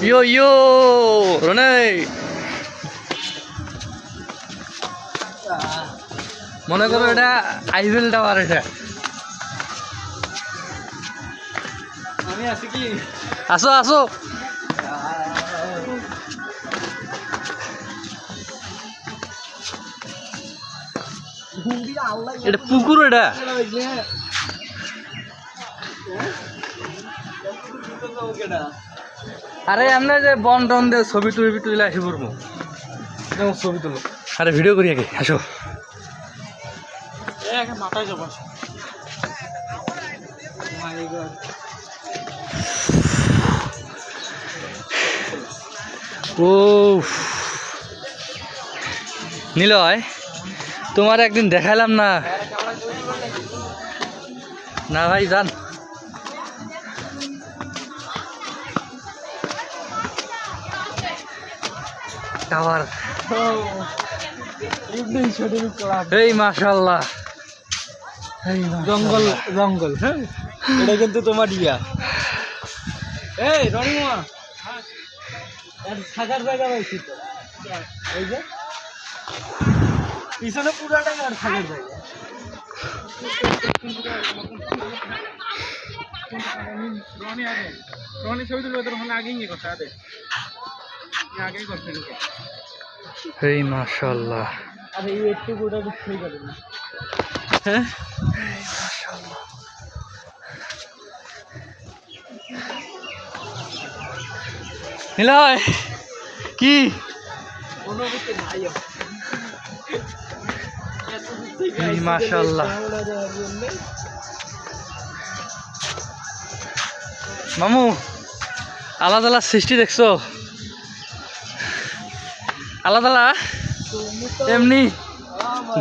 ইয়ো ইয়ো রনে মনে করো এটা আইফেল টাওয়ার। এটা আমি আছি কি আসো আসো এটা পুকুর। এটা আরে আমরা যে বন টন দিয়ে ছবি তুলে আসি পড়বো। ছবি তুলো আরে ভিডিও করি আগে আসো। মাথায় যাবো ও নিলয় তোমার একদিন দেখালাম না। না ভাই যান টাওয়ার। এই মাশাআল্লাহ জঙ্গল জঙ্গল। হ্যাঁ এটা কিন্তু তোমার ইয়া। এই রনিমা থাকার জায়গা পাইছি তো। এই যে পিছনে পুরাটাই আর থাকার জায়গা। রনি আগে রনি ছবি তুলবে তোর ফোনে আগেই নিয়ে কথা আগে আগেই করতে ঢুকে। এই মাশাআল্লাহ। আরে এই একটু গোটা ঠিক আছে না। হ্যাঁ নিলয় কি অনুভূতি নাই। এই মাশাআল্লাহ মামু আলাদা আলাদা সৃষ্টি দেখছো? আলাদা আলাদা এমনি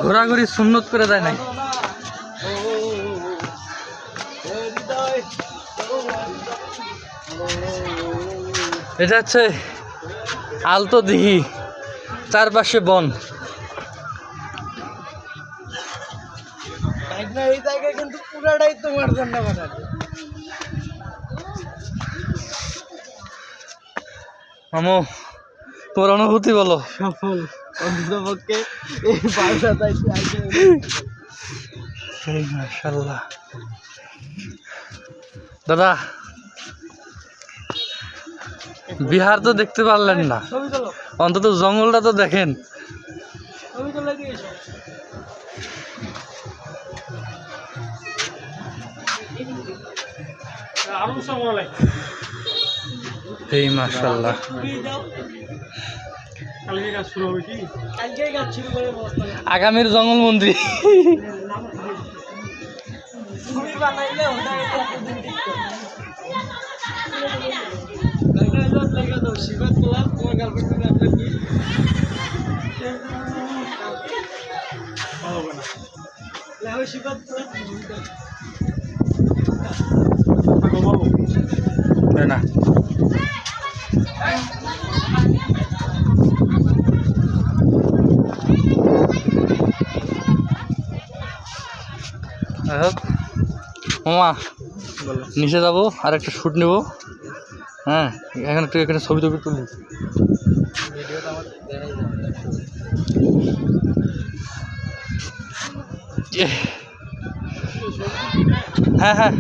ঘোরাঘুরি সুন্নত করে দেয় নাই। এটা হচ্ছে আলতো দিঘি, চারপাশে বন। এই জায়গায় কিন্তু পুরাটাই তোমার জন্য বানানো। মামু তোমার অনুভূতি বলো। সফল অন্ততপক্ষে এই বাসা তাইতে আগে। এই মাশাআল্লাহ দাদা বিহার তো দেখতে পারলেন না, ছবি তোলো অন্তত জঙ্গলটা তো দেখেন। ছবি তোলা দিয়েছো আরো সময় লাগে। এই মাশাআল্লাহ কালকে কাজ শুরু হবে কি? কালকে কাজ শুরু করে আগামীর জঙ্গল মন্ত্রী। ছবি বানাইলে ওটা এতদিন টিকতো। লাগে তো শিবাত তোলা তোমার গার্লফ্রেন্ড আপনার কি হবে না লাগে শিবাত তোলা না মামা নিচে যাবো আর একটা শ্যুট নেবো। হ্যাঁ এখন একটু এখানে ছবি টবি তুলি। হ্যাঁ হ্যাঁ